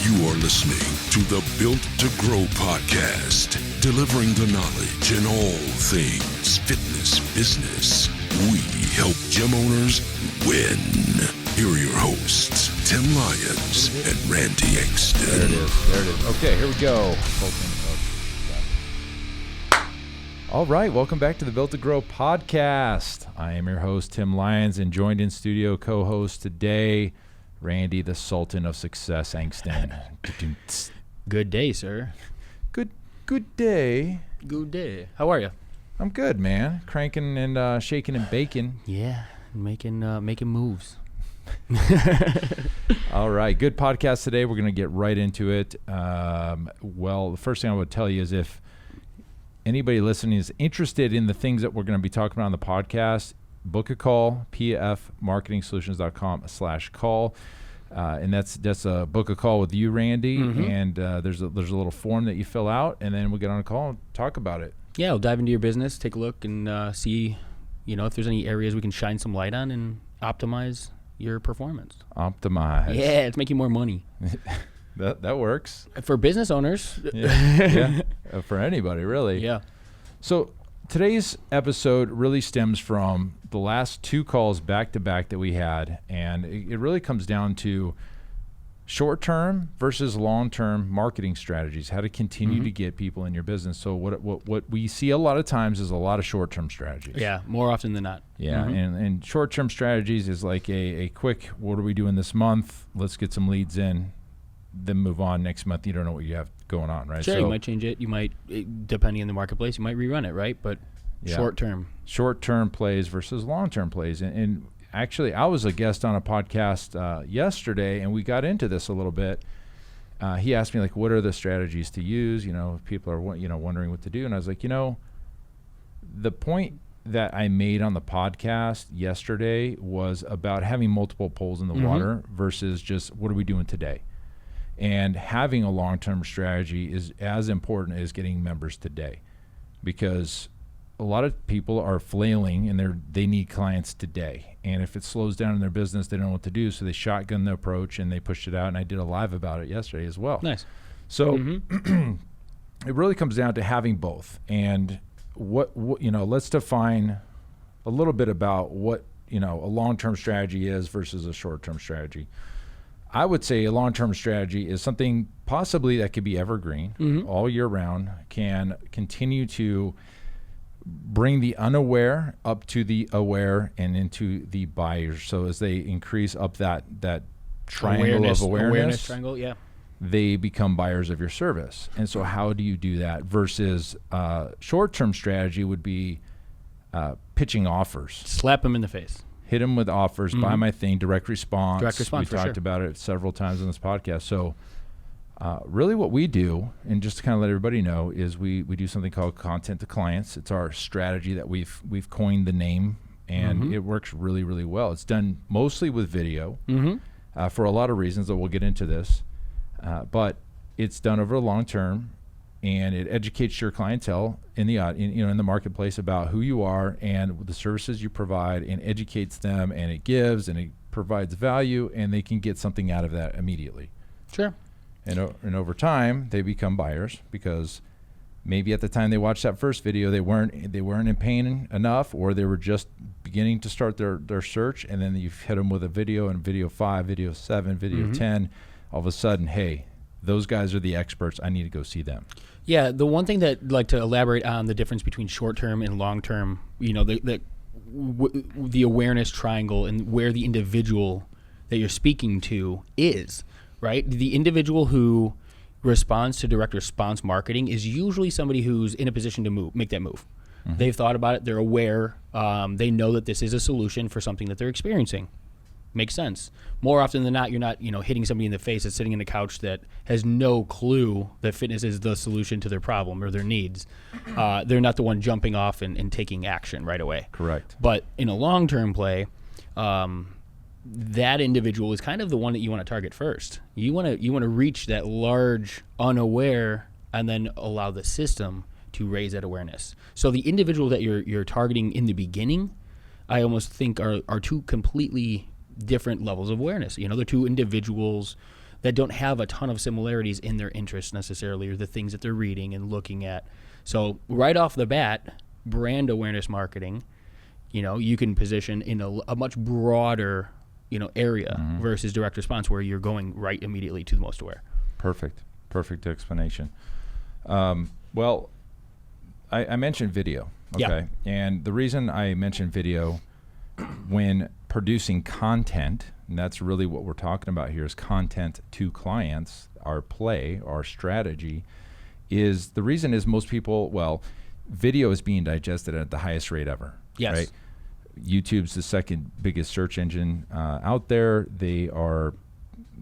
You are listening to the Built to Grow podcast, delivering the knowledge in all things fitness business. We help gym owners win. Here are your hosts, Tim Lyons and Randy Engston. There it is. Okay, here we go. All right, welcome back to the Built to Grow podcast. I am your host, Tim Lyons, and joined in studio co-host today, Randy, the Sultan of Success, Engston. Good day, sir. Good day. Good day. How are you? I'm good, man. Cranking and shaking and baking. Yeah, making moves. All right, good podcast today. We're going to get right into it. Well, the first thing I would tell you is if anybody listening is interested in the things that we're going to be talking about on the podcast, book a call, pfmarketingsolutions.com/call. And that's a book a call with you, Randy. Mm-hmm. And there's a little form that you fill out, and then we get on a call and talk about it. Yeah, we'll dive into your business, take a look, and see, if there's any areas we can shine some light on and optimize your performance. Optimize. Yeah, it's making more money. That works. For business owners. Yeah. For anybody, really. Yeah. So today's episode really stems from the last two calls back-to-back that we had, and it really comes down to short-term versus long-term marketing strategies, how to continue to get people in your business. So what we see a lot of times is a lot of short-term strategies. Yeah, more often than not. Yeah, and short-term strategies is like a quick, what are we doing this month? Let's get some leads in, then move on. Next month, you don't know what you have going on, right? Sure, so, you might change it. You might, depending on the marketplace, you might rerun it, right? But short-term. Short-term plays versus long-term plays. And actually, I was a guest on a podcast yesterday, and we got into this a little bit. He asked me, like, what are the strategies to use? If people are, wondering what to do. And I was like, the point that I made on the podcast yesterday was about having multiple poles in the water versus just what are we doing today? And having a long-term strategy is as important as getting members today, because a lot of people are flailing and they need clients today. And if it slows down in their business, they don't know what to do. So they shotgun the approach and they pushed it out. And I did a live about it yesterday as well. Nice. So it really comes down to having both. And what let's define a little bit about what, a long-term strategy is versus a short-term strategy. I would say a long-term strategy is something possibly that could be evergreen all year round, can continue to bring the unaware up to the aware and into the buyers. So as they increase up that triangle of awareness triangle, yeah, they become buyers of your service. And so how do you do that versus short-term strategy would be pitching offers. Slap them in the face. Hit them with offers, buy my thing, direct response. Direct response, we talked about it several times on this podcast. So really what we do, and just to kind of let everybody know, is we do something called content to clients. It's our strategy that we've coined the name, and it works really, really well. It's done mostly with video for a lot of reasons that we'll get into this, but it's done over a long term, and it educates your clientele in the marketplace about who you are and the services you provide, and educates them, and it gives and it provides value, and they can get something out of that immediately. Sure. And over time, they become buyers because maybe at the time they watched that first video, they weren't in pain enough, or they were just beginning to start their search, and then you've hit them with a video, and video 5, video 7, video 10. All of a sudden, hey, those guys are the experts. I need to go see them. Yeah, the one thing that I'd like to elaborate on the difference between short-term and long-term, the awareness triangle and where the individual that you're speaking to is, right? The individual who responds to direct response marketing is usually somebody who's in a position to make that move. They've thought about it. They're aware. They know that this is a solution for something that they're experiencing. Makes sense. More often than not, you're not, hitting somebody in the face that's sitting in the couch that has no clue that fitness is the solution to their problem or their needs. They're not the one jumping off and taking action right away. Correct. But in a long-term play, that individual is kind of the one that you want to target first. You want to reach that large unaware, and then allow the system to raise that awareness. So the individual that you're targeting in the beginning, I almost think are two completely different levels of awareness. They're two individuals that don't have a ton of similarities in their interests necessarily, or the things that they're reading and looking at. So right off the bat, brand awareness marketing, you can position in a much broader, area versus direct response, where you're going right immediately to the most aware. Perfect explanation. Well, I mentioned video, okay? Yeah. And the reason I mentioned video when producing content, and that's really what we're talking about here, is content to clients, our play, our strategy, is the reason is most people, video is being digested at the highest rate ever. Yes. Right? YouTube's the second biggest search engine out there. They are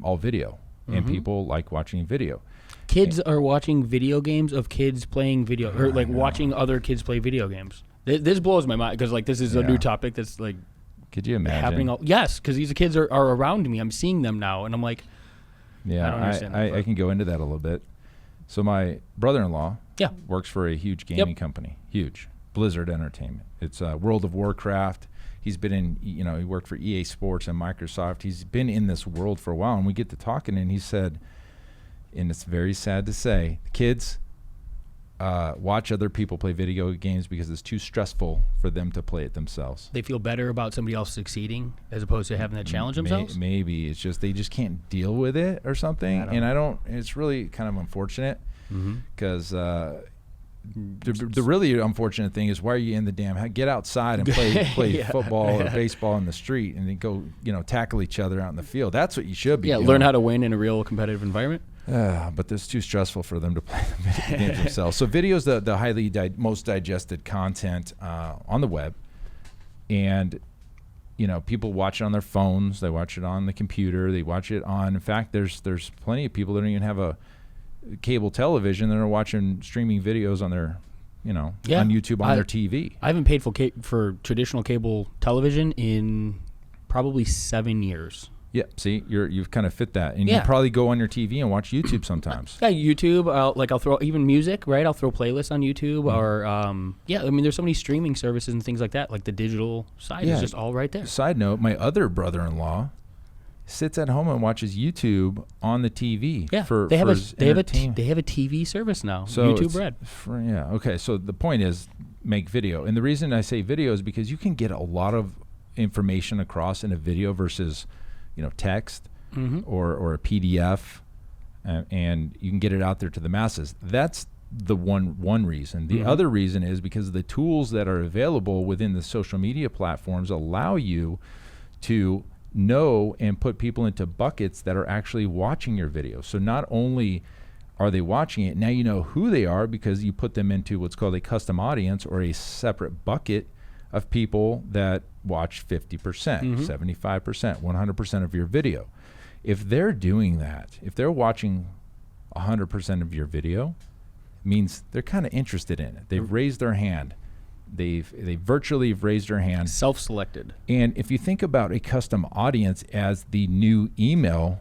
all video, and people like watching video. Kids are watching video games of kids playing video, or like watching other kids play video games. This blows my mind, because this is a new topic that's like, could you imagine happening? Yes, because these kids are around me. I'm seeing them now, and I'm like, yeah, I don't understand I can go into that a little bit. So my brother-in-law Yeah. works for a huge gaming company, huge, Blizzard Entertainment. It's World of Warcraft. He's been in, he worked for EA Sports and Microsoft. He's been in this world for a while, and we get to talking, and he said, and it's very sad to say, kids watch other people play video games because it's too stressful for them to play it themselves. They feel better about somebody else succeeding as opposed to having to challenge themselves? Maybe. It's just they just can't deal with it or something. It's really kind of unfortunate, because the really unfortunate thing is, why are you in the get outside and play football or baseball in the street, and then go tackle each other out in the field. That's what you should be doing. Learn how to win in a real competitive environment. But it's too stressful for them to play the video games themselves. So video is the highly most digested content on the web, and people watch it on their phones, they watch it on the computer, they watch it on. In fact, there's plenty of people that don't even have a cable television. They're watching streaming videos on their, on YouTube on their TV. I haven't paid for traditional cable television in probably 7 years. Yeah, see, you've kind of fit that, and you probably go on your TV and watch YouTube sometimes. Yeah, YouTube. I'll throw even music, right? I'll throw playlists on YouTube, or there's so many streaming services and things like that. Like the digital side is just all right there. Side note: my other brother-in-law sits at home and watches YouTube on the TV. Yeah, for they have a TV service now. So YouTube Red. Okay. So the point is, make video, and the reason I say video is because you can get a lot of information across in a video versus text or a PDF, and you can get it out there to the masses. That's the one reason. The other reason is because the tools that are available within the social media platforms allow you to know and put people into buckets that are actually watching your video. So not only are they watching it, now you know who they are, because you put them into what's called a custom audience, or a separate bucket of people that watch 50%, 75%, 100% of your video. If they're doing that, if they're watching 100% of your video, it means they're kind of interested in it. They've raised their hand. They virtually raised their hand. Self-selected. And if you think about a custom audience as the new email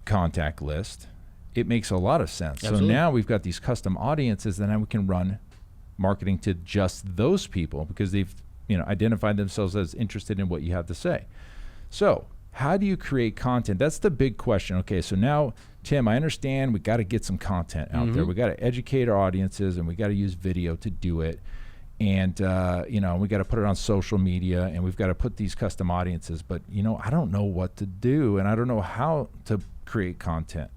contact list, it makes a lot of sense. Absolutely. So now we've got these custom audiences, and now we can run marketing to just those people, because they've identified themselves as interested in what you have to say. So how do you create content? That's the big question. Okay, so now, Tim, I understand we got to get some content out there. We got to educate our audiences, and we got to use video to do it. And, we got to put it on social media, and we've got to put these custom audiences. But, I don't know what to do, and I don't know how to create content.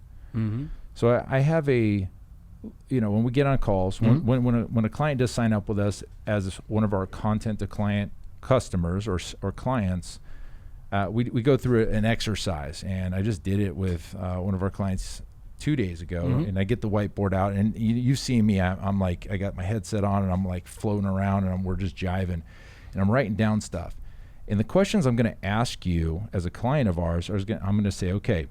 So I have when we get on calls, when a client does sign up with us as one of our content to client customers or clients, we go through an exercise, and I just did it with one of our clients 2 days ago, and I get the whiteboard out, and you see me, I'm like, I got my headset on, and I'm like floating around, and we're just jiving, and I'm writing down stuff. And the questions I'm going to ask you as a client of ours I'm going to say, okay,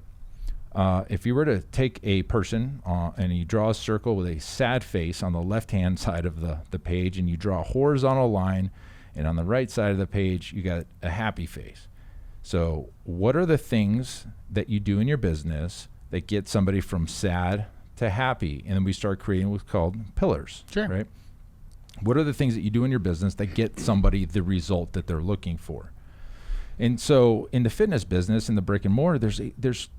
if you were to take a person and you draw a circle with a sad face on the left-hand side of the page, and you draw a horizontal line, and on the right side of the page, you got a happy face. So what are the things that you do in your business that get somebody from sad to happy? And then we start creating what's called pillars, right? What are the things that you do in your business that get somebody the result that they're looking for? And so in the fitness business, in the brick and mortar, there's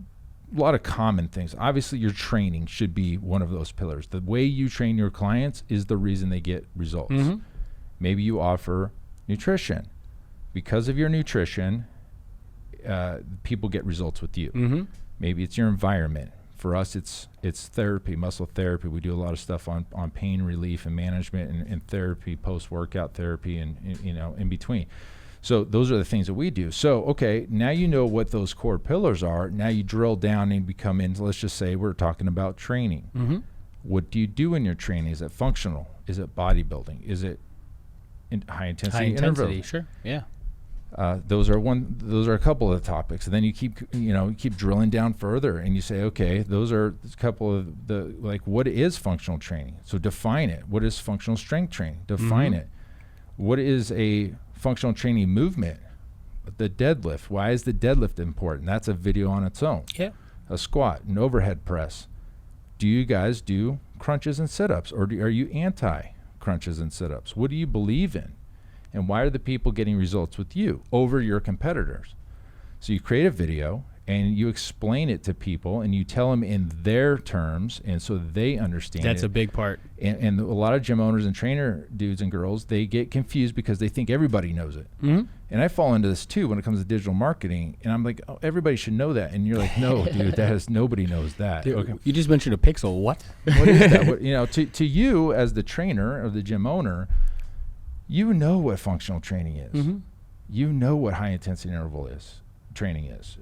lot of common things. Obviously, your training should be one of those pillars. The way you train your clients is the reason they get results. Mm-hmm. Maybe you offer nutrition. Because of your nutrition, people get results with you. Mm-hmm. Maybe it's your environment. For us, it's therapy, muscle therapy. We do a lot of stuff on pain relief and management and therapy, post-workout therapy, and in between. So those are the things that we do. So, okay, now you know what those core pillars are. Now you drill down and become into, let's just say we're talking about training. Mm-hmm. What do you do in your training? Is it functional? Is it bodybuilding? Is it high intensity interval? Sure, yeah. Those are a couple of the topics. And then you keep drilling down further, and you say, okay, those are a couple of the, like, what is functional training? So define it. What is functional strength training? Define it. What is a functional training movement? The deadlift. Why is the deadlift important? That's a video on its own. Yeah. A squat, an overhead press. Do you guys do crunches and sit-ups, or are you anti-crunches and sit-ups? What do you believe in? And why are the people getting results with you over your competitors? So you create a video and you explain it to people and you tell them in their terms, and so they understand That's it. a big part. And a lot of gym owners and trainer dudes and girls, they get confused because they think everybody knows it. Mm-hmm. And I fall into this too when it comes to digital marketing. And I'm like, oh, everybody should know that. And you're like, no, dude, nobody knows that. Dude, okay. you just mentioned a pixel. What? What is that? To you as the trainer or the gym owner, you know what functional training is. Mm-hmm. You know what high intensity interval training is.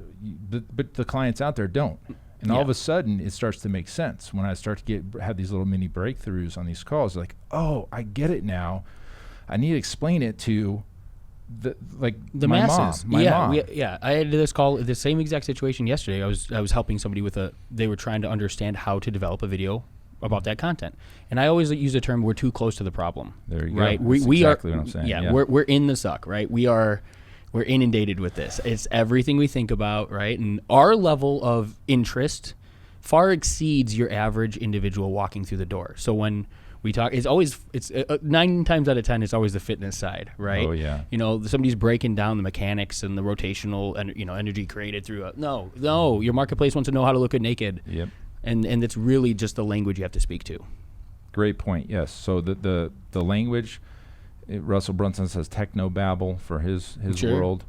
But the clients out there don't. And all of a sudden it starts to make sense when I start to have these little mini breakthroughs on these calls. Like, oh, I get it now. I need to explain it to the my masses. Mom. I had this call, the same exact situation yesterday. I was helping somebody they were trying to understand how to develop a video about that content. And I always use the term, we're too close to the problem. There you right? go. We exactly are, what I'm saying. Yeah, we're in the suck, right? We're inundated with this. It's everything we think about, right? And our level of interest far exceeds your average individual walking through the door. So when we talk, it's 9 times out of 10, it's always the fitness side, right? Oh yeah. Somebody's breaking down the mechanics and the rotational and energy created through no, your marketplace wants to know how to look good naked. Yep. And it's really just the language you have to speak to. Great point. Yes. So the language, Russell Brunson says technobabble for his Sure. world.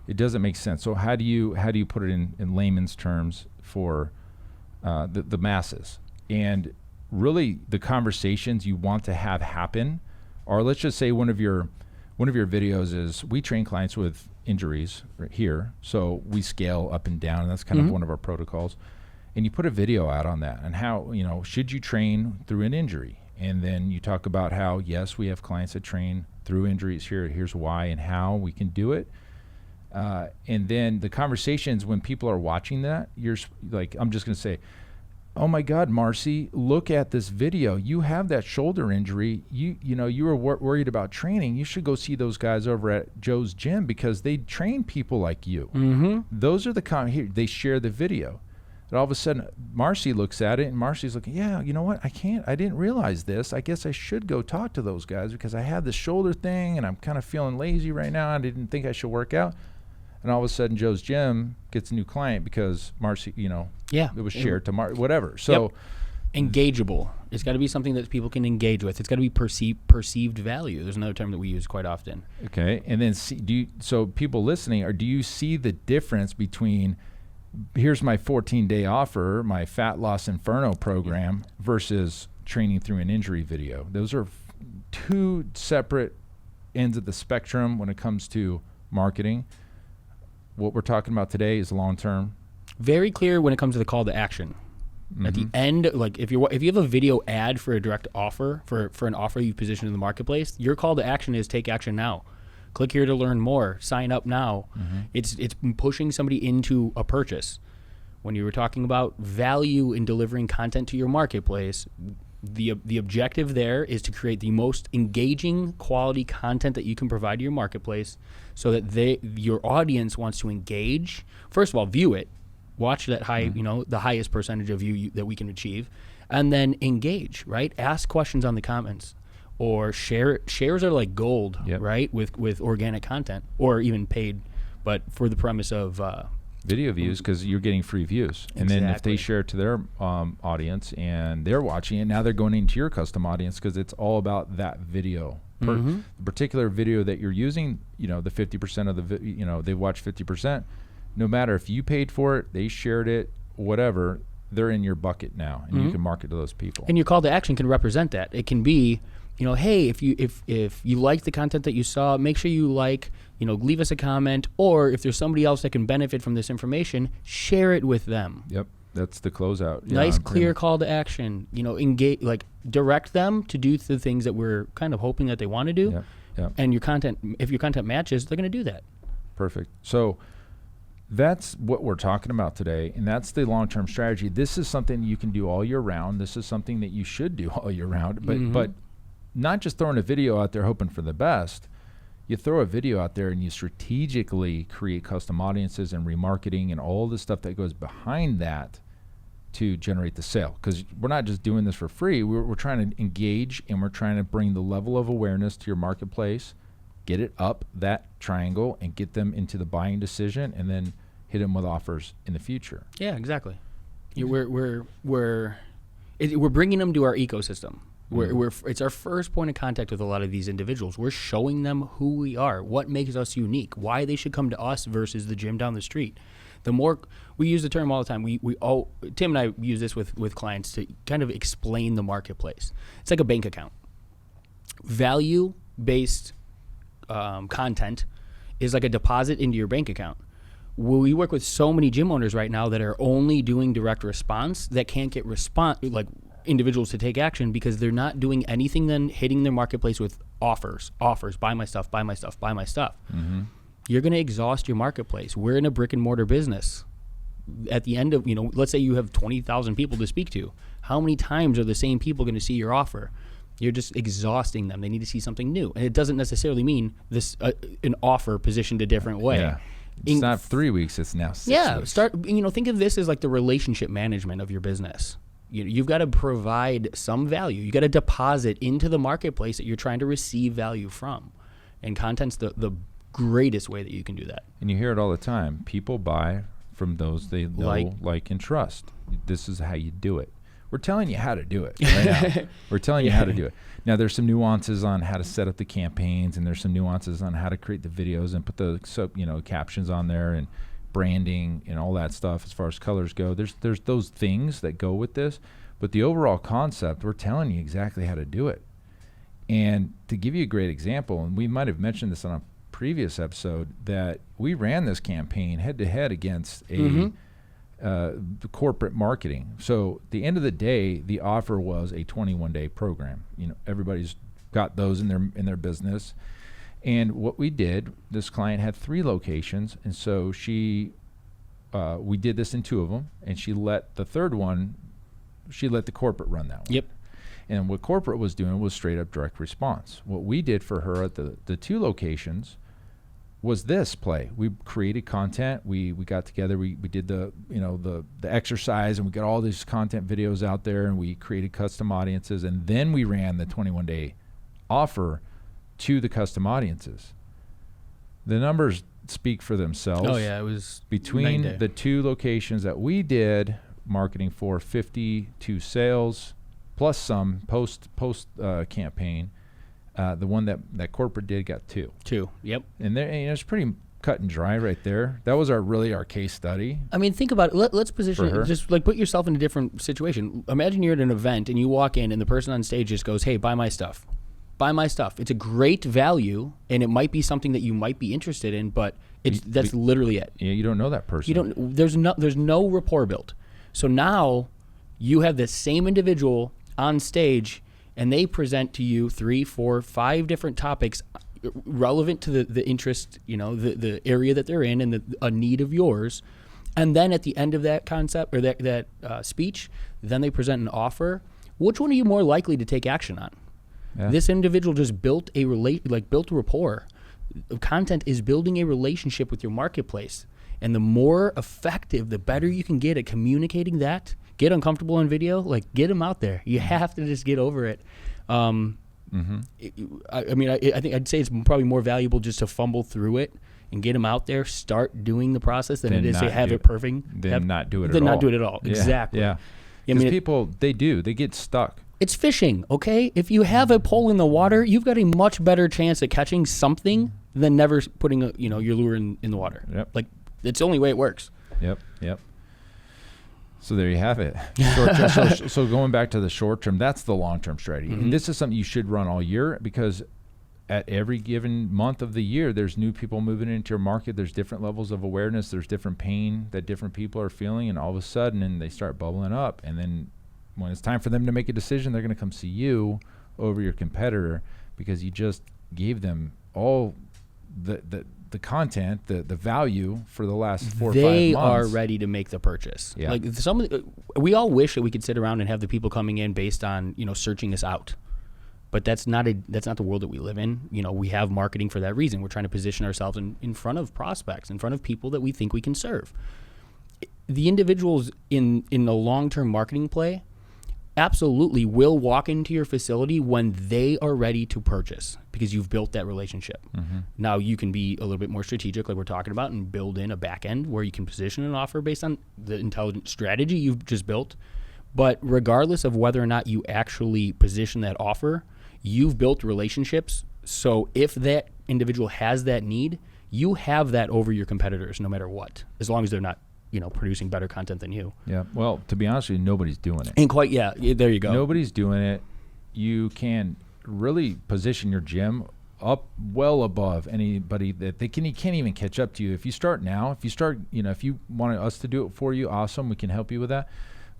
It doesn't make sense. So how do you put it in layman's terms for the masses? And really the conversations you want to have happen are, let's just say one of your videos is, we train clients with injuries right here. So we scale up and down, and that's kind of one of our protocols. And you put a video out on that and how, should you train through an injury? And then you talk about how, yes, we have clients that train through injuries. Here's why and how we can do it. And then the conversations when people are watching that, you're like, I'm just going to say, oh my God, Marcy, look at this video. You have that shoulder injury. You were worried about training. You should go see those guys over at Joe's gym because they train people like you. Mm-hmm. Those are they share the video. And all of a sudden, Marcy looks at it, and Marcy's looking, yeah, you know what? I didn't realize this. I guess I should go talk to those guys because I have this shoulder thing, and I'm kind of feeling lazy right now. I didn't think I should work out. And all of a sudden, Joe's gym gets a new client because Marcy, it was shared to Marcy, whatever. So, engageable. It's got to be something that people can engage with. It's got to be perceived value. There's another term that we use quite often. Okay, and then so people listening, do you see the difference between, here's my 14-day offer, my Fat Loss Inferno program, versus training through an injury video? Those are two separate ends of the spectrum when it comes to marketing. What we're talking about today is long-term. Very clear when it comes to the call to action. Mm-hmm. At the end, like if you have a video ad for a direct offer, for an offer you position in the marketplace, your call to action is take action now. Click here to learn more. Sign up now. Mm-hmm. It's pushing somebody into a purchase. When you were talking about value in delivering content to your marketplace, the objective there is to create the most engaging quality content that you can provide to your marketplace, so that your audience wants to engage. First of all, view it, watch that high, the highest percentage of view that we can achieve, and then engage. Right? Ask questions on the comments. Or shares are like gold, right? With organic content or even paid, but for the premise of video views because you're getting free views. And then if they share it to their audience and they're watching it, now they're going into your custom audience because it's all about that video. The particular video that you're using, the 50% of the they've watched 50%. No matter if you paid for it, they shared it, whatever, they're in your bucket now, and you can market to those people. And your call to action can represent that. It can be, hey, if you like the content that you saw, make sure you leave us a comment, or if there's somebody else that can benefit from this information, share it with them. Yep. That's the closeout. Nice, clear call to action. Engage, direct them to do the things that we're kind of hoping that they want to do. Yep. And if your content matches, they're going to do that. Perfect. So that's what we're talking about today, and that's the long-term strategy. This is something you can do all year round. This is something that you should do all year round, but not just throwing a video out there hoping for the best. You throw a video out there and you strategically create custom audiences and remarketing and all the stuff that goes behind that to generate the sale. Because we're not just doing this for free. We're trying to engage, and we're trying to bring the level of awareness to your marketplace, get it up that triangle, and get them into the buying decision, and then hit them with offers in the future. Yeah, exactly. We're bringing them to our ecosystem. It's our first point of contact with a lot of these individuals. We're showing them who we are, what makes us unique, why they should come to us versus the gym down the street. The more we use the term all the time, Tim and I use this with clients to kind of explain the marketplace. It's like a bank account. Value-based content is like a deposit into your bank account. We work with so many gym owners right now that are only doing direct response that can't get individuals to take action because they're not doing anything than hitting their marketplace with offers, buy my stuff. You're going to exhaust your marketplace. We're in a brick and mortar business. At the end of, let's say you have 20,000 people to speak to. How many times are the same people going to see your offer? You're just exhausting them. They need to see something new. And it doesn't necessarily mean this an offer positioned a different way. Yeah. It's not 3 weeks, it's now 6 weeks. Think of this as like the relationship management of your business. You've got to provide some value. You got to deposit into the marketplace that you're trying to receive value from. And content's the greatest way that you can do that. And you hear it all the time. People buy from those they know, like, and trust. This is how you do it. We're telling you how to do it right now. We're telling you how to do it. Now, there's some nuances on how to set up the campaigns, and there's some nuances on how to create the videos and put the captions on there and branding and all that stuff as far as colors go. There's those things that go with this, but the overall concept, we're telling you exactly how to do it. And to give you a great example, and we might have mentioned this on a previous episode, that we ran this campaign head-to-head against the corporate marketing. So at the end of the day, the offer was a 21-day program. Everybody's got those in their business. And what we did, this client had 3 locations, and so we did this in 2 of them, and she let the third one, the corporate run that one. Yep. And what corporate was doing was straight up direct response. What we did for her at the 2 locations was this play. We created content. We got together. We did the exercise, and we got all these content videos out there, and we created custom audiences, and then we ran the 21-day offer to the custom audiences. The numbers speak for themselves. Oh yeah, it was between the 2 locations that we did marketing for, 52 sales plus some post campaign. The one that corporate did got 2. 2. Yep. And it's pretty cut and dry right there. That was our case study. I mean, think about it. Let's position it. Just put yourself in a different situation. Imagine you're at an event and you walk in and the person on stage just goes, "Hey, buy my stuff. Buy my stuff." It's a great value, and it might be something that you might be interested in, but that's literally it. Yeah, you don't know that person. There's no rapport built. So now you have the same individual on stage, and they present to you 3, 4, 5 different topics relevant to the interest, the area that they're in and a need of yours. And then at the end of that concept or that speech, then they present an offer. Which one are you more likely to take action on? Yeah. This individual just built a rapport. Content is building a relationship with your marketplace. And the more effective, the better you can get at communicating that. Get uncomfortable on video, get them out there. You have to just get over it. I think I'd say it's probably more valuable just to fumble through it and get them out there, start doing the process than it is to have do it perfect. Then not do it at all. Then not do it at all. Yeah, Exactly. Yeah. I Because mean, people, they get stuck. it's fishing, okay? If you have a pole in the water, you've got a much better chance at catching something than never putting your lure in the water. Yep. Like, it's the only way it works. Yep. So there you have it. So going back to the short term, that's the long term strategy. Mm-hmm. And this is something you should run all year, because at every given month of the year, there's new people moving into your market. There's different levels of awareness. There's different pain that different people are feeling, and all of a sudden, and they start bubbling up. And then when it's time for them to make a decision, they're going to come see you over your competitor, because you just gave them all the content, the value for the last 4 or 5 months. They are ready to make the purchase. Yeah. Like we all wish that we could sit around and have the people coming in based on searching us out, but that's not the world that we live in. We have marketing for that reason. We're trying to position ourselves in front of prospects, in front of people that we think we can serve. The individuals in the long-term marketing play absolutely will walk into your facility when they are ready to purchase, because you've built that relationship. Mm-hmm. Now you can be a little bit more strategic, like we're talking about, and build in a back end where you can position an offer based on the intelligent strategy you've just built. But regardless of whether or not you actually position that offer, you've built relationships. So if that individual has that need, you have that over your competitors no matter what, as long as they're not producing better content than you. Yeah. Well, to be honest with you, nobody's doing it. And there you go. Nobody's doing it. You can really position your gym up well above anybody that he can't even catch up to you. If you start now, if you want us to do it for you, awesome, we can help you with that.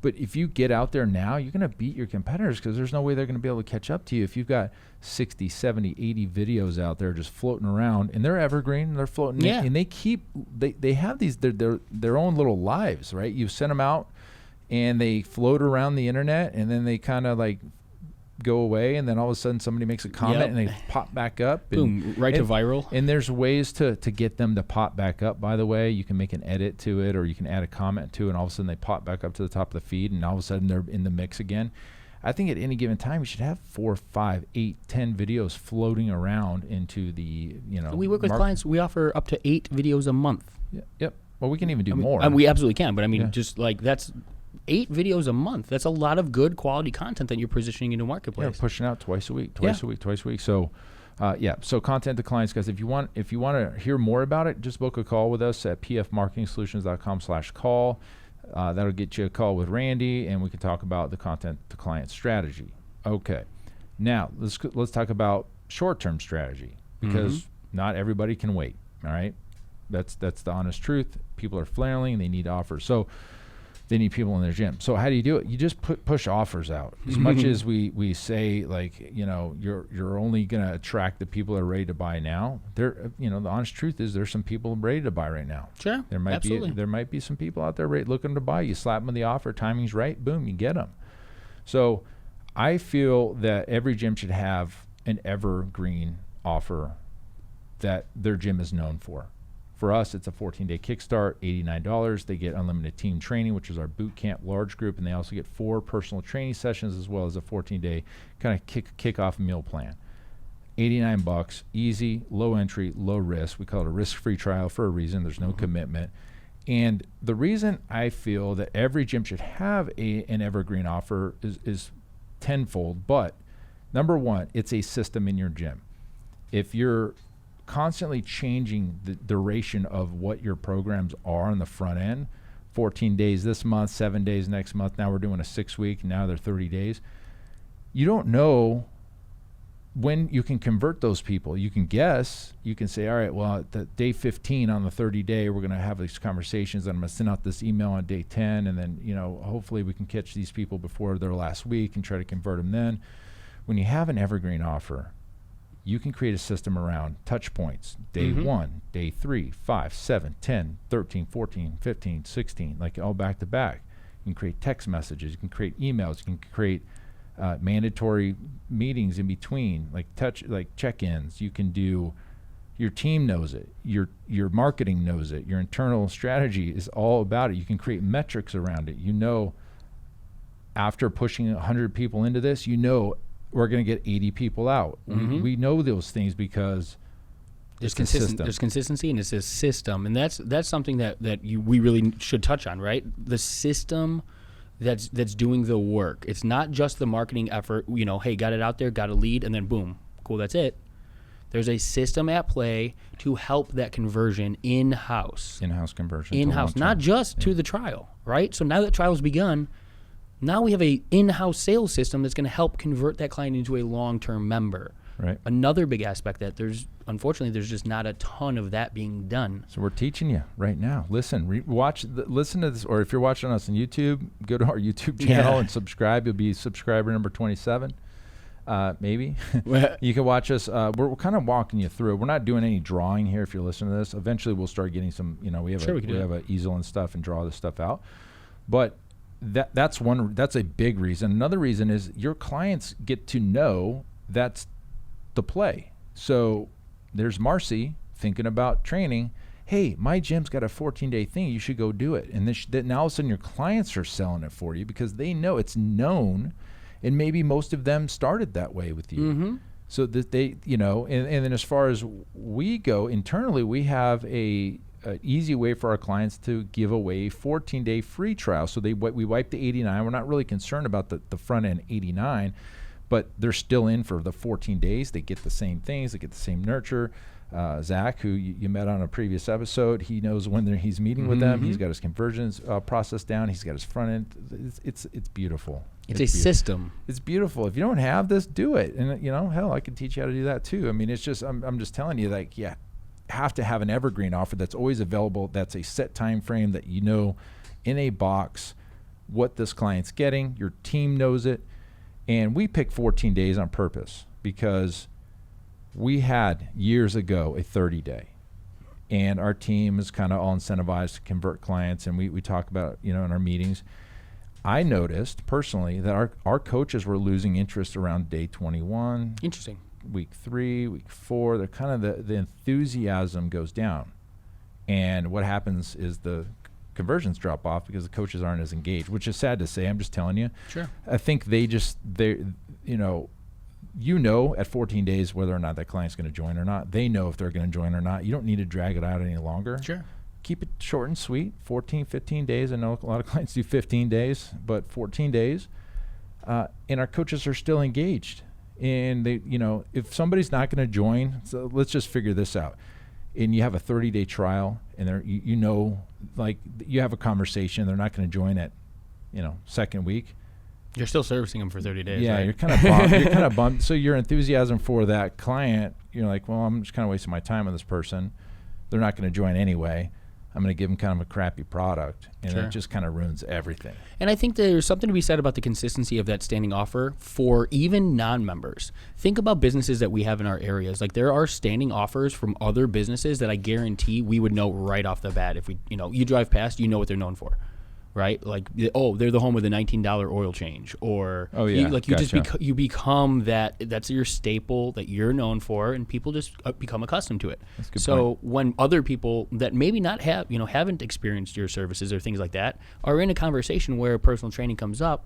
But if you get out there now, you're going to beat your competitors, because there's no way they're going to be able to catch up to you. If you've got 60, 70, 80 videos out there just floating around, and they're evergreen, and they're floating, yeah. and they have these their own little lives, right? You send them out, and they float around the internet, and then they kind of like go away, and then all of a sudden somebody makes a comment, and they pop back up. Boom, right to viral. And there's ways to get them to pop back up, by the way. You can make an edit to it, or you can add a comment to it, and all of a sudden they pop back up to the top of the feed, and all of a sudden they're in the mix again. I think at any given time you should have 4, 5, 8, 10 videos floating around into the, We work with clients. We offer up to 8 videos a month. Yeah, yep. Well, we can even do more. We absolutely can, but just like that's 8 videos a month. That's a lot of good quality content that you're positioning into marketplace. Yeah, pushing out twice a week. So, so content to clients, guys. If you want to hear more about it, just book a call with us at pfmarketingsolutions.com/call. That'll get you a call with Randy, and we can talk about the content to client strategy. Okay, now let's talk about short-term strategy, because not everybody can wait. All right, that's the honest truth. People are flailing; they need offers. So they need people in their gym. So how do you do it? You just push offers out. As much as we say, like, you're only going to attract the people that are ready to buy now. The honest truth is there's some people ready to buy right now. Sure, there might be some people out there looking to buy. You slap them with the offer, timing's right, boom, you get them. So I feel that every gym should have an evergreen offer that their gym is known for. For us, it's a 14-day kickstart, $89. They get unlimited team training, which is our boot camp large group, and they also get 4 personal training sessions, as well as a 14-day kind of kickoff meal plan. $89, easy, low entry, low risk. We call it a risk-free trial for a reason. There's no commitment. And the reason I feel that every gym should have an evergreen offer is tenfold. But number one, it's a system in your gym. If you're constantly changing the duration of what your programs are on the front end, 14 days this month, 7 days next month, now we're doing a 6-week, now they're 30 days. You don't know when you can convert those people. You can guess, you can say, all right, well, at the day 15 on the 30 day, we're going to have these conversations, and I'm going to send out this email on day 10, and then, hopefully we can catch these people before their last week and try to convert them then. When you have an evergreen offer, you can create a system around touch points. Day 1, day 3, 5, 7, 10, 13, 14, 15, 16, like all back to back. You can create text messages. You can create emails. You can create mandatory meetings in between, like check-ins. You can do, your team knows it. Your marketing knows it. Your internal strategy is all about it. You can create metrics around it. After pushing 100 people into this, we're going to get 80 people out. We know those things because There's consistency, and it's a system, and that's something that we really should touch on, right? The system that's doing the work. It's not just the marketing effort. Hey, got it out there, got a lead, and then boom, cool, that's it. There's a system at play to help that conversion in-house. In-house conversion. In-house, not just to the trial, right? So now that trial's begun, now we have a in-house sales system that's going to help convert that client into a long-term member. Right. Another big aspect that unfortunately there's just not a ton of that being done. So we're teaching you right now. Listen, listen to this, or if you're watching us on YouTube, go to our YouTube channel and subscribe. You'll be subscriber number 27, maybe. You can watch us. We're kind of walking you through. We're not doing any drawing here. If you're listening to this, eventually we'll start getting some. We have an easel and stuff and draw this stuff out. But that's a big reason. Another reason is your clients get to know that's the play. So there's Marcy thinking about training. Hey, my gym's got a 14-day thing. You should go do it. And then all of a sudden your clients are selling it for you because they know it's known, and maybe most of them started that way with you. Mm-hmm. So that they, and then as far as we go internally, we have an easy way for our clients to give away 14-day free trial. So we wipe the 89. We're not really concerned about the front end 89. But they're still in for the 14 days. They get the same things. They get the same nurture. Zach, who you met on a previous episode, he knows when he's meeting with them. He's got his conversions process down. He's got his front end. It's beautiful. It's a system. It's beautiful. If you don't have this, do it. And hell, I can teach you how to do that too. I mean, it's just I'm just telling you, have to have an evergreen offer that's always available. That's a set time frame that in a box what this client's getting. Your team knows it. And we picked 14 days on purpose because we had years ago a 30-day, and our team is kind of all incentivized to convert clients. And we talk about in our meetings. I noticed personally that our coaches were losing interest around day 21. Interesting. Week 3, week 4. They're kind of the enthusiasm goes down, and what happens is the conversions drop off because the coaches aren't as engaged, which is sad to say. I'm just telling you. Sure. I think at 14 days whether or not that client's going to join or not. They know if they're going to join or not. You don't need to drag it out any longer. Sure. Keep it short and sweet. 14, 15 days. I know a lot of clients do 15 days, but 14 days. And our coaches are still engaged. And they, if somebody's not going to join, so let's just figure this out. And you have a 30-day trial, and you have a conversation. They're not going to join at, second week. You're still servicing them for 30 days. Yeah, right? You're kind of bummed. You're kind of bummed. So your enthusiasm for that client, you're like, well, I'm just kind of wasting my time with this person. They're not going to join anyway. I'm going to give them kind of a crappy product, and it just kind of ruins everything. And I think there's something to be said about the consistency of that standing offer for even non-members. Think about businesses that we have in our areas. Like there are standing offers from other businesses that I guarantee we would know right off the bat. If you drive past, you know what they're known for, right? Like, they're the home of the $19 oil change, or you become that. That's your staple that you're known for, and people just become accustomed to it. That's a good so point. When other people that maybe not haven't experienced your services or things like that are in a conversation where personal training comes up,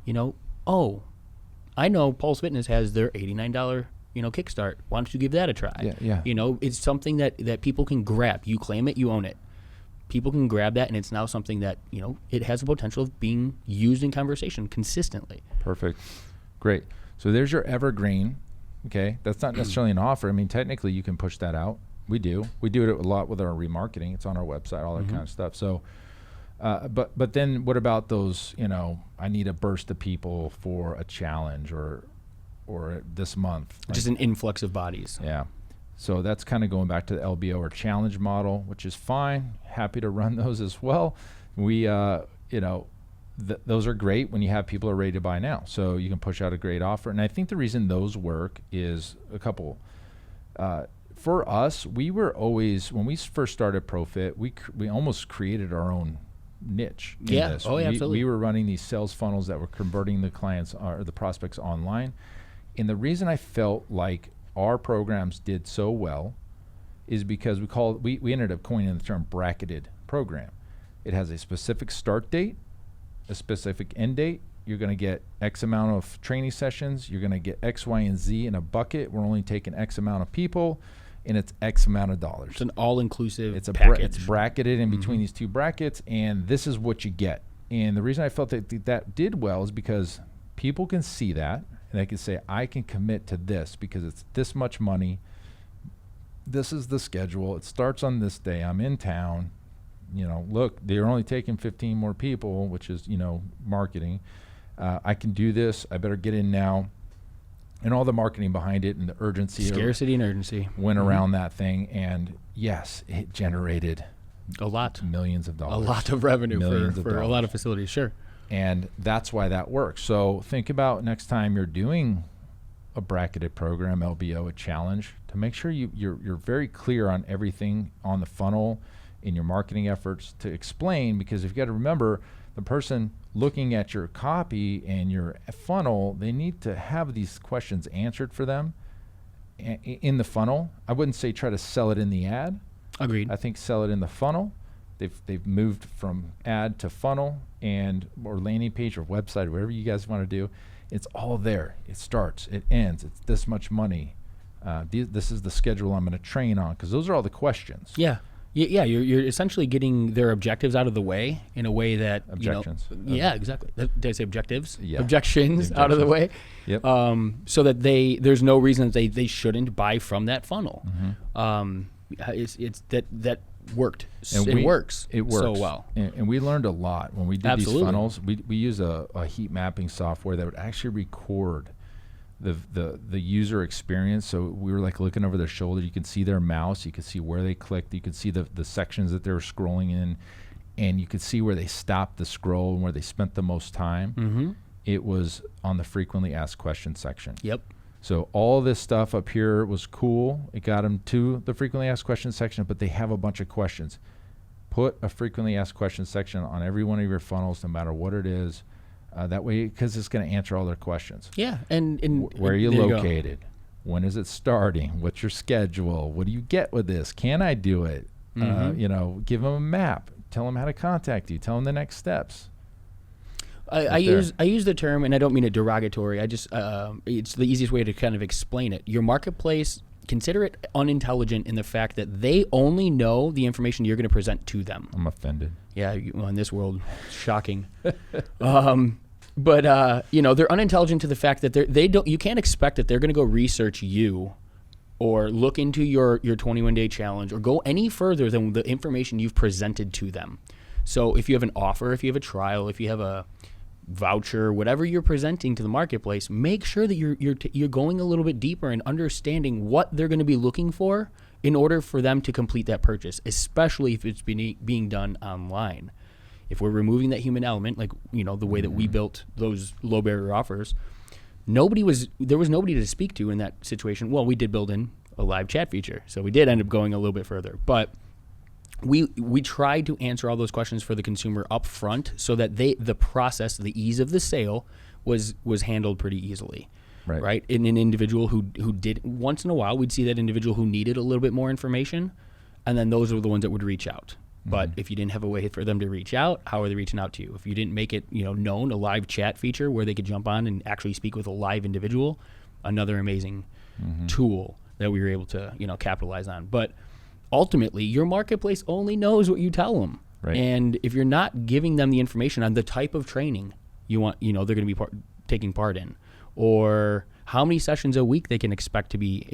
I know Pulse Fitness has their $89 kickstart. Why don't you give that a try? Yeah. It's something that people can grab. You claim it, you own it. People can grab that, and it's now something that, it has the potential of being used in conversation consistently. Perfect. Great. So there's your evergreen. Okay. That's not necessarily an offer. I mean, technically you can push that out. We do. We do it a lot with our remarketing. It's on our website, all that kind of stuff. So, but then what about those, I need a burst of people for a challenge or this month. Just an influx of bodies. Yeah. So that's kind of going back to the LBO or challenge model, which is fine. Happy to run those as well. We, those are great when you have people who are ready to buy now. So you can push out a great offer. And I think the reason those work is a couple. For us, we were always, when we first started ProFit, we almost created our own niche in this. Oh, yeah, absolutely. We were running these sales funnels that were converting the clients or the prospects online. And the reason I felt like our programs did so well is because we ended up coining the term bracketed program. It has a specific start date, a specific end date. You're going to get X amount of training sessions. You're going to get X, Y, and Z in a bucket. We're only taking X amount of people. and it's X amount of dollars. It's an all-inclusive It's package. it's bracketed in between these two brackets, and this is what you get. And the reason I felt that did well is because people can see that, and they can say, I can commit to this because it's this much money. This is the schedule. It starts on this day. I'm in town. Look, they're only taking 15 more people, which is, marketing. I can do this. I better get in now. And all the marketing behind it and the urgency. Scarcity and urgency. Went around that thing. And yes, it generated a lot. Millions of dollars. A lot of revenue for a lot of facilities, sure. And that's why that works. So think about next time you're doing a bracketed program, LBO, a challenge, to make sure you're very clear on everything on the funnel in your marketing efforts to explain, because you've got to remember the person looking at your copy and your funnel, they need to have these questions answered for them in the funnel. I wouldn't say try to sell it in the ad. Agreed. I think sell it in the funnel. They've moved from ad to funnel or landing page or website, whatever you guys want to do. It's all there. It starts, it ends. It's this much money. This is the schedule I'm going to train on, because those are all the questions. Yeah. Yeah, you're essentially getting their objectives out of the way in a way that objections. Yeah, exactly. Did I say objectives? Yeah. Objections out of the way. Yep. So that there's no reason that they shouldn't buy from that funnel. It's that worked. It works so well. And we learned a lot when we did Absolutely. these funnels. We use a heat mapping software that would actually record the user experience. So we were like looking over their shoulder. You could see their mouse. You could see where they clicked. You could see the sections that they were scrolling in, and you could see where they stopped the scroll and where they spent the most time. It was on the frequently asked questions section. Yep. So all this stuff up here was cool. It got them to the frequently asked questions section, but they have a bunch of questions. Put a frequently asked questions section on every one of your funnels, no matter what it is. That way, because it's going to answer all their questions. Yeah, and where are you located? When is it starting? What's your schedule? What do you get with this? Can I do it? Give them a map. Tell them how to contact you. Tell them the next steps. I use the term, and I don't mean it derogatory. I just it's the easiest way to kind of explain it. Your marketplace, consider it unintelligent in the fact that they only know the information you're going to present to them. I'm offended. Yeah, in this world, shocking. But they're unintelligent to the fact that they don't. You can't expect that they're going to go research you, or look into your 21-day challenge, or go any further than the information you've presented to them. So if you have an offer, if you have a trial, if you have a voucher, whatever you're presenting to the marketplace, make sure that you're going a little bit deeper and understanding what they're going to be looking for in order for them to complete that purchase, especially if it's being done online. If we're removing that human element, like the way that we built those low barrier offers, there was nobody to speak to in that situation. Well, we did build in a live chat feature, so we did end up going a little bit further, but we tried to answer all those questions for the consumer up front, so that the process, the ease of the sale was handled pretty easily. Right. In an individual who did, once in a while, we'd see that individual who needed a little bit more information, and then those were the ones that would reach out. But if you didn't have a way for them to reach out, how are they reaching out to you? If you didn't make it, known, a live chat feature where they could jump on and actually speak with a live individual, another amazing tool that we were able to, capitalize on. But ultimately, your marketplace only knows what you tell them. Right. And if you're not giving them the information on the type of training you want, they're going to be taking part in, or how many sessions a week they can expect to be,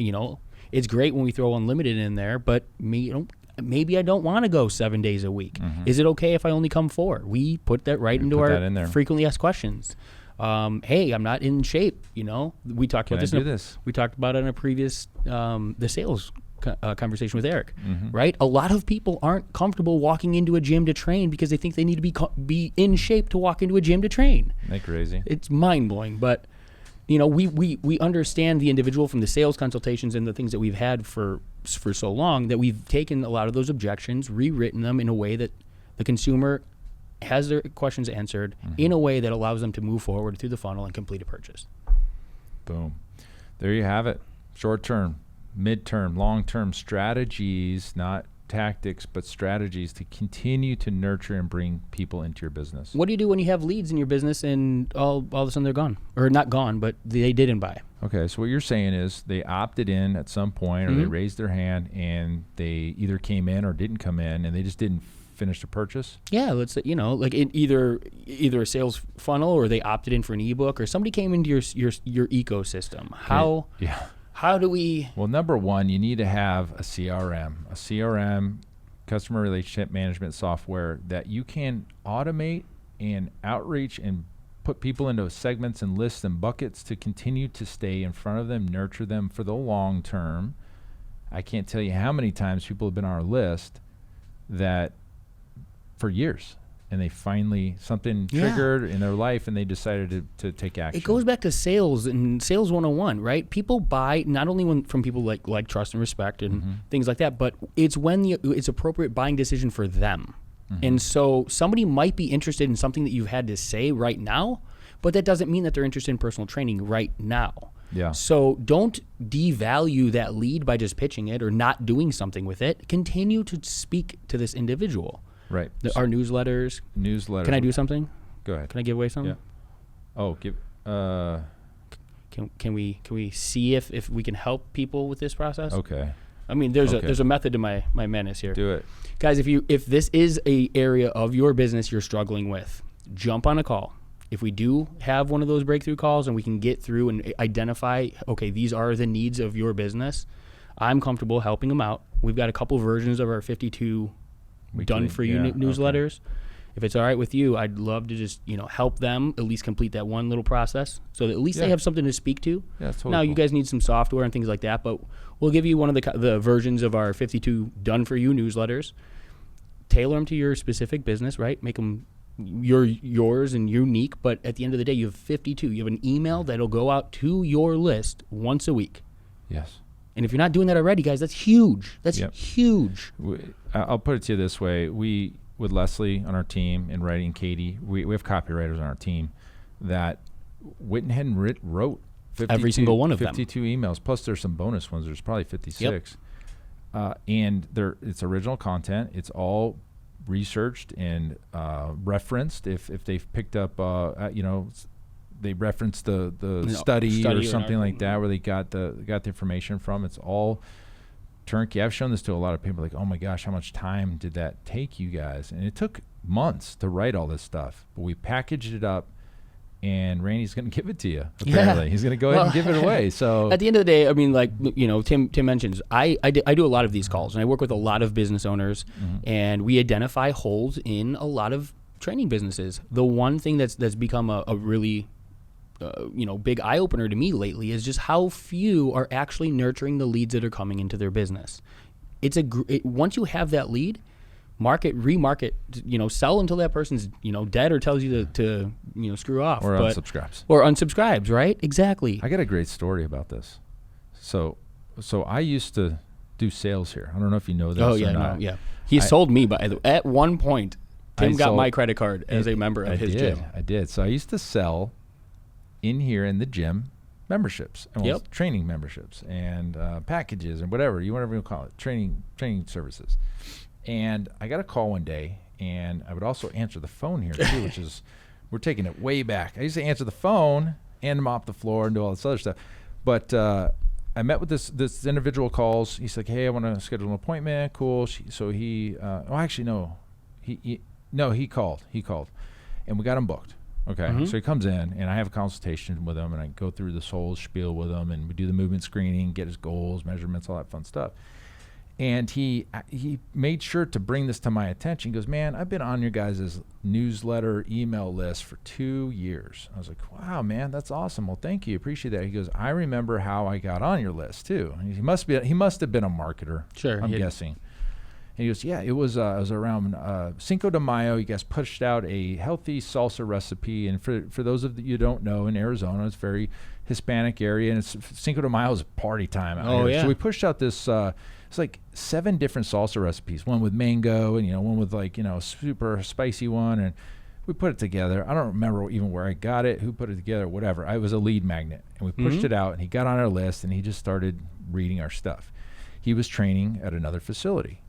it's great when we throw unlimited in there, but maybe I don't want to go 7 days a week. Is it okay if I only come 4? We put that into our frequently asked questions. Hey, I'm not in shape. We talked about this. We talked about it in a previous the sales conversation with Eric. Right? A lot of people aren't comfortable walking into a gym to train because they think they need to be in shape to walk into a gym to train. Isn't that crazy? It's mind blowing, but. We understand the individual from the sales consultations and the things that we've had for so long, that we've taken a lot of those objections, rewritten them in a way that the consumer has their questions answered in a way that allows them to move forward through the funnel and complete a purchase. Boom. There you have it. Short-term, mid-term, long-term strategies, not tactics, but strategies to continue to nurture and bring people into your business. What do you do when you have leads in your business and all of a sudden they're gone? Or not gone, but they didn't buy? Okay, so what you're saying is they opted in at some point, or they raised their hand, and they either came in or didn't come in, and they just didn't finish the purchase? Yeah, let's say, like in either a sales funnel, or they opted in for an ebook, or somebody came into your ecosystem. How do we? Well, number one, you need to have a CRM, customer relationship management software that you can automate and outreach and put people into segments and lists and buckets to continue to stay in front of them, nurture them for the long term. I can't tell you how many times people have been on our list that for years, and they finally, something triggered in their life and they decided to take action. It goes back to sales and sales 101, right? People buy not only from people like trust and respect and things like that, but it's when it's appropriate buying decision for them. And so somebody might be interested in something that you've had to say right now, but that doesn't mean that they're interested in personal training right now. Yeah. So don't devalue that lead by just pitching it or not doing something with it. Continue to speak to this individual. Right. Our newsletters. Can I do something? Go ahead. Can I give away something? Yeah. Oh, give. Can we see if we can help people with this process? Okay. I mean, there's a method to my madness here. Do it, guys. If this is a area of your business you're struggling with, jump on a call. If we do have one of those breakthrough calls and we can get through and identify, okay, these are the needs of your business, I'm comfortable helping them out. We've got a couple versions of our 52 done for you newsletters. Okay. If it's all right with you, I'd love to just help them at least complete that one little process, so that at least they have something to speak to. Yeah, totally. Now you guys need some software and things like that, but we'll give you one of the versions of our 52 done for you newsletters. Tailor them to your specific business, right? Make them yours and unique. But at the end of the day, you have 52. You have an email that'll go out to your list once a week. Yes. And if you're not doing that already, guys, that's huge. That's huge. I'll put it to you this way. We, with Leslie on our team and writing Katie, we have copywriters on our team that went ahead and wrote 52, every single one of 52 emails. Plus there's some bonus ones. There's probably 56. And it's original content. It's all researched and referenced. If they've picked up, they referenced the study or something like that, where they got the information from. It's all turnkey. I've shown this to a lot of people, like, oh my gosh, how much time did that take you guys? And it took months to write all this stuff, but we packaged it up, and Randy's going to give it to you. Apparently, he's going to go ahead and give it away. So at the end of the day, I mean, like Tim mentions, I do a lot of these calls, and I work with a lot of business owners, and we identify holes in a lot of training businesses. The one thing that's become a really big eye opener to me lately is just how few are actually nurturing the leads that are coming into their business. Once you have that lead, market, remarket, sell until that person's dead or tells you to screw off or unsubscribes. Or unsubscribes, right? Exactly. I got a great story about this. So I used to do sales here. I don't know if you know this. Oh yeah, or not. no, yeah. He sold me at one point. Tim got my credit card as a member of his gym. I did. So I used to sell in here in the gym memberships, and training memberships and packages and whatever you call it, training services. And I got a call one day, and I would also answer the phone here too, which is, we're taking it way back. I used to answer the phone and mop the floor and do all this other stuff. But I met with this individual calls. He's like, hey, I want to schedule an appointment. Cool. He called. And we got him booked. Okay. So he comes in, and I have a consultation with him, and I go through this whole spiel with him, and we do the movement screening, get his goals, measurements, all that fun stuff. And he made sure to bring this to my attention. He goes, man, I've been on your guys' newsletter email list for 2 years. I was like, wow, man, that's awesome. Well, thank you. Appreciate that. He goes, I remember how I got on your list too. And he must have been a marketer. Sure. I'm guessing. And he goes, yeah, it was around Cinco de Mayo. You guys pushed out a healthy salsa recipe. And for those of you who don't know, in Arizona, it's a very Hispanic area, and Cinco de Mayo is party time out here. Yeah. So we pushed out this, it's like 7 different salsa recipes, one with mango and, one with super spicy one. And we put it together. I don't remember even where I got it, who put it together, whatever. I was a lead magnet, and we pushed it out, and he got on our list, and he just started reading our stuff. He was training at another facility.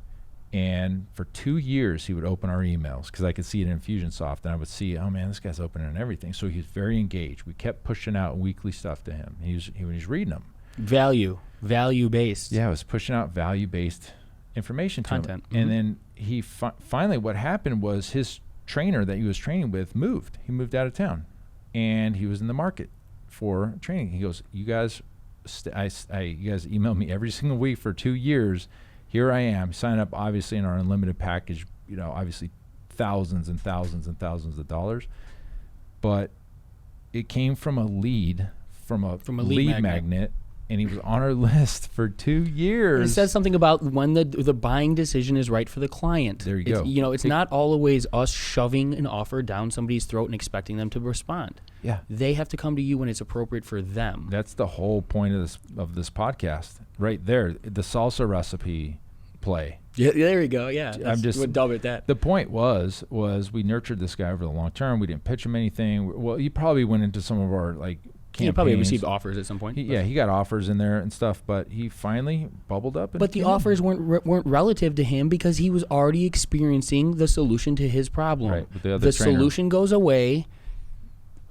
And for 2 years, he would open our emails because I could see it in Infusionsoft, and I would see, oh man, this guy's opening everything. So he was very engaged. We kept pushing out weekly stuff to him. He was reading them. Value-based. Yeah, I was pushing out value-based information content. To him. And then he finally, what happened was his trainer that he was training with moved. He moved out of town, and he was in the market for training. He goes, you guys, you guys email me every single week for 2 years. Here I am, sign up obviously in our unlimited package, obviously thousands and thousands and thousands of dollars. But it came from a lead, from a lead magnet, and he was on our list for 2 years. And it says something about when the buying decision is right for the client. There you go. It's not always us shoving an offer down somebody's throat and expecting them to respond. Yeah. They have to come to you when it's appropriate for them. That's the whole point of this podcast. Right there, the salsa recipe play. Yeah, there you go. Yeah, we'll double at that. The point was we nurtured this guy over the long term. We didn't pitch him anything. Well, he probably went into some of our campaigns. He probably received offers at some point. He got offers in there and stuff, but he finally bubbled up. But the offers weren't relative to him because he was already experiencing the solution to his problem. Right. With the solution goes away.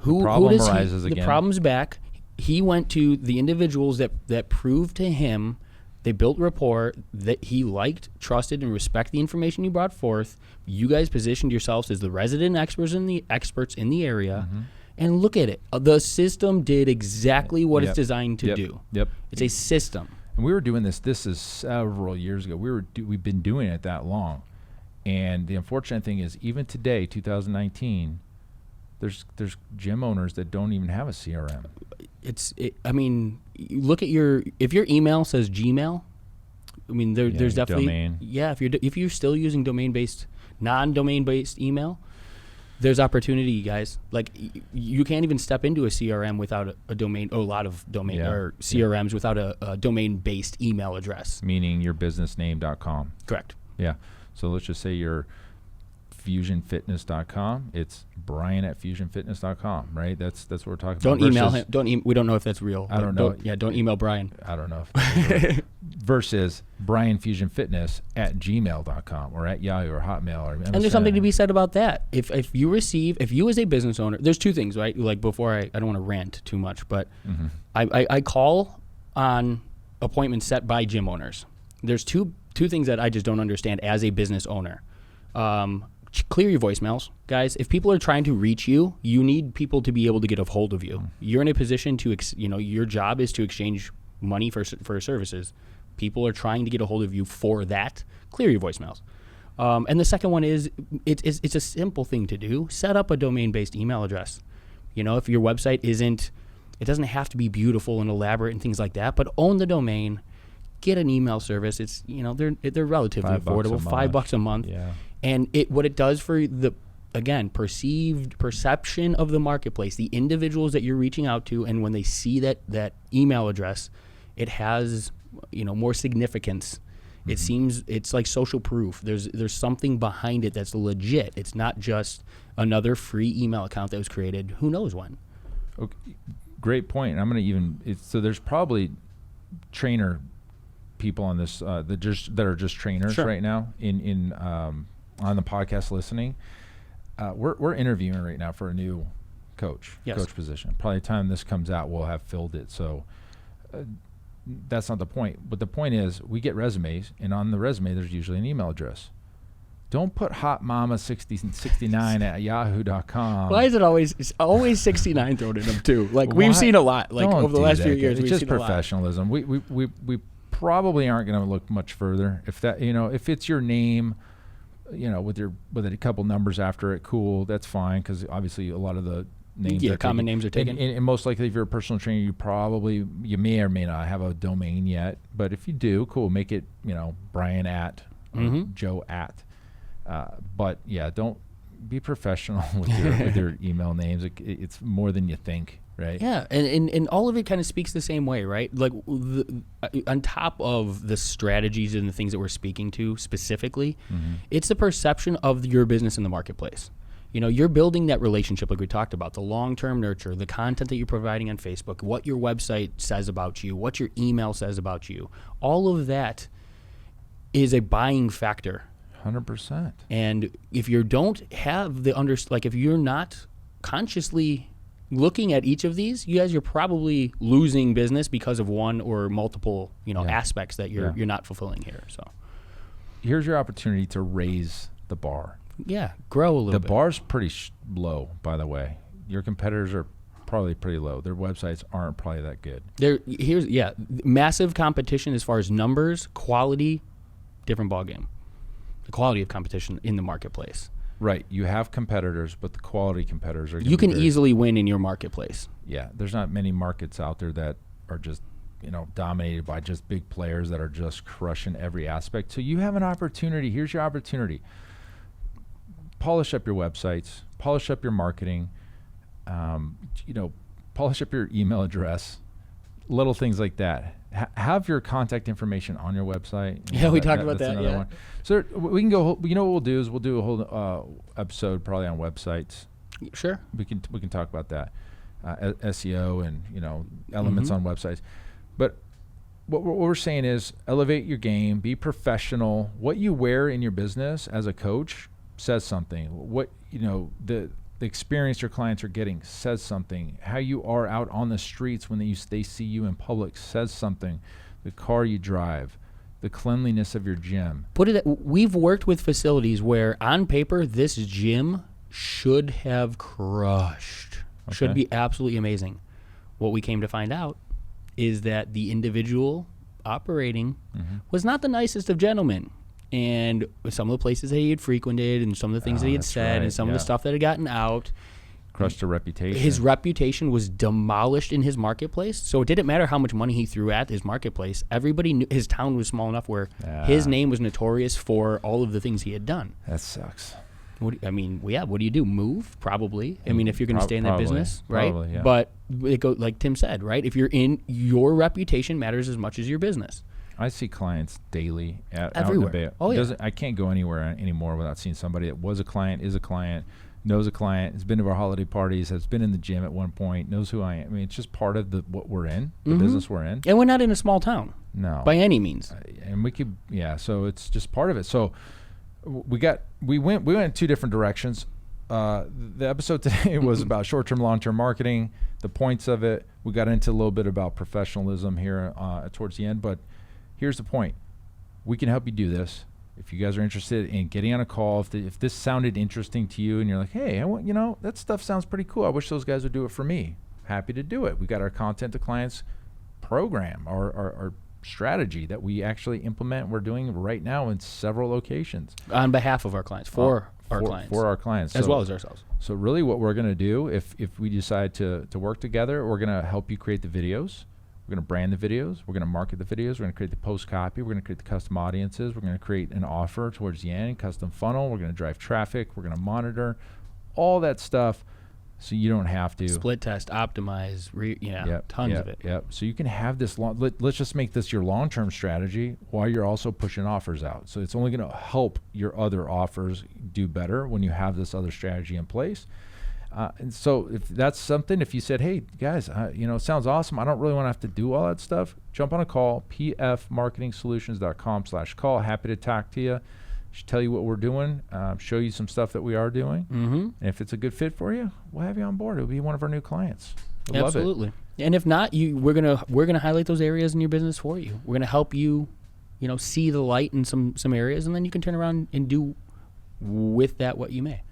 The problem arises again. The problem's back. He went to the individuals that proved to him. They built rapport that he liked, trusted, and respected the information you brought forth. You guys positioned yourselves as the resident experts in the area. Mm-hmm. And look at it. The system did exactly what it's designed to do. Yep. It's a system. And we were doing this. This is several years ago. We've been doing it that long. And the unfortunate thing is, even today, 2019, there's gym owners that don't even have a CRM. You look at if your email says Gmail, there's definitely domain. Yeah. If you're still using non-domain based email, there's opportunity, guys. You can't even step into a CRM without a domain. A lot of domain or CRMs without a domain based email address. Meaning yourbusinessname.com. Correct. Yeah. So let's just say you're fusionfitness.com. It's Brian at fusionfitness.com, right? That's what we're talking about. Don't email him. We don't know if that's real. I don't know. Don't email Brian. I don't know if that's real. Versus brianfusionfitness at gmail.com or at Yahoo or Hotmail or MSN. And there's something to be said about that. If you as a business owner, there's two things, right? Before I don't want to rant too much, but mm-hmm. I call on appointments set by gym owners. There's two things that I just don't understand as a business owner. Clear your voicemails, guys. If people are trying to reach you, you need people to be able to get a hold of you. You're in a position to, your job is to exchange money for services. People are trying to get a hold of you for that. Clear your voicemails. And the second one is, it's a simple thing to do. Set up a domain-based email address. If your website it doesn't have to be beautiful and elaborate and things like that, but own the domain. Get an email service. It's they're relatively affordable, $5 a month. Yeah. And what it does for the perception of the marketplace, the individuals that you're reaching out to, and when they see that email address, it has more significance. Mm-hmm. It seems it's like social proof. There's something behind it that's legit. It's not just another free email account that was created who knows when. Okay. Great point. I'm going to so there's probably trainer people on this that are just trainers right now in on the podcast listening. We're interviewing right now for a new coach position. Probably the time this comes out, we'll have filled it. So that's not the point. But the point is, we get resumes, and on the resume, there's usually an email address. Don't put hotmama69 at yahoo.com. Why is it always 69 thrown in them too? We've seen a lot. Over the last few years, it's just professionalism. We probably aren't going to look much further. If that, if it's your name, with a couple numbers after it, cool, that's fine, because obviously a lot of the names are common names are taken. And most likely, if you're a personal trainer, you may or may not have a domain yet. But if you do, cool, make it Brian at Joe at. But yeah, don't be professional with your email names. It's more than you think. Right. Yeah, and all of it kind of speaks the same way, right? On top of the strategies and the things that we're speaking to specifically, it's the perception of your business in the marketplace. You're building that relationship like we talked about, the long-term nurture, the content that you're providing on Facebook, what your website says about you, what your email says about you. All of that is a buying factor. 100%. And if you don't have if you're not consciously looking at each of these, you guys are probably losing business because of one or multiple, aspects that you're not fulfilling here. So here's your opportunity to raise the bar. Yeah, grow a little bit. The bar's pretty low, by the way. Your competitors are probably pretty low. Their websites aren't probably that good. Massive competition as far as numbers, quality, different ballgame. The quality of competition in the marketplace. Right. You have competitors, but the quality competitors are. You can easily win in your marketplace. Yeah. There's not many markets out there that are just, dominated by just big players that are just crushing every aspect. So you have an opportunity. Here's your opportunity. Polish up your websites. Polish up your marketing. Polish up your email address. Little things like that. Have your contact information on your website. Yeah, we talked about that. Another one. So we can go. You know what we'll do is we'll do a whole episode probably on websites. Sure. We can talk about that, SEO and elements on websites. But what we're saying is elevate your game, be professional. What you wear in your business as a coach says something. What the experience your clients are getting says something. How you are out on the streets when they see you in public says something. The car you drive, the cleanliness of your gym. We've worked with facilities where on paper this gym should have crushed. Okay. Should be absolutely amazing. What we came to find out is that the individual operating was not the nicest of gentlemen. And some of the places that he had frequented and some of the things that he had said and some of the stuff that had gotten out. Crushed a reputation. His reputation was demolished in his marketplace. So it didn't matter how much money he threw at his marketplace. Everybody knew his town was small enough where his name was notorious for all of the things he had done. That sucks. What do you do? Move? Probably. I mean, if you're going to stay in that business, right? Probably, yeah. But it goes like Tim said, right? If you're in, your reputation matters as much as your business. I see clients daily everywhere. Out in the I can't go anywhere anymore without seeing somebody that was a client, is a client, knows a client, has been to our holiday parties, has been in the gym at one point, knows who I am. I mean, it's just part of what we're in, the business we're in. And we're not in a small town. No. By any means. And we could, so it's just part of it. So we went in two different directions. The episode today was about short-term, long-term marketing, the points of it. We got into a little bit about professionalism here towards the end, but here's the point. We can help you do this. If you guys are interested in getting on a call, if this sounded interesting to you and you're like, hey, I want, that stuff sounds pretty cool. I wish those guys would do it for me. Happy to do it. We got our content to clients program, our strategy that we actually implement. We're doing right now in several locations. On behalf of our clients, for our clients. As well as ourselves. So really what we're going to do, if we decide to work together, we're going to help you create the videos. We're going to brand the videos. We're going to market the videos. We're going to create the post copy. We're going to create the custom audiences. We're going to create an offer towards the end, custom funnel. We're going to drive traffic. We're going to monitor all that stuff so you don't have to. Split test, optimize, tons of it. Yep. So you can have this let's just make this your long-term strategy while you're also pushing offers out. So it's only going to help your other offers do better when you have this other strategy in place. And so if that's something, if you said, hey, guys, it sounds awesome. I don't really want to have to do all that stuff. Jump on a call, pfmarketingsolutions.com/call. Happy to talk to you. Tell you what we're doing, show you some stuff that we are doing. And if it's a good fit for you, we'll have you on board. It'll be one of our new clients. We'll Absolutely. Love it. And if not, we're gonna highlight those areas in your business for you. We're gonna help you, see the light in some areas, and then you can turn around and do with that what you may.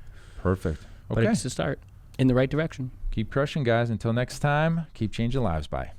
Perfect. Okay. But it's a start in the right direction. Keep crushing, guys. Until next time, keep changing lives. Bye.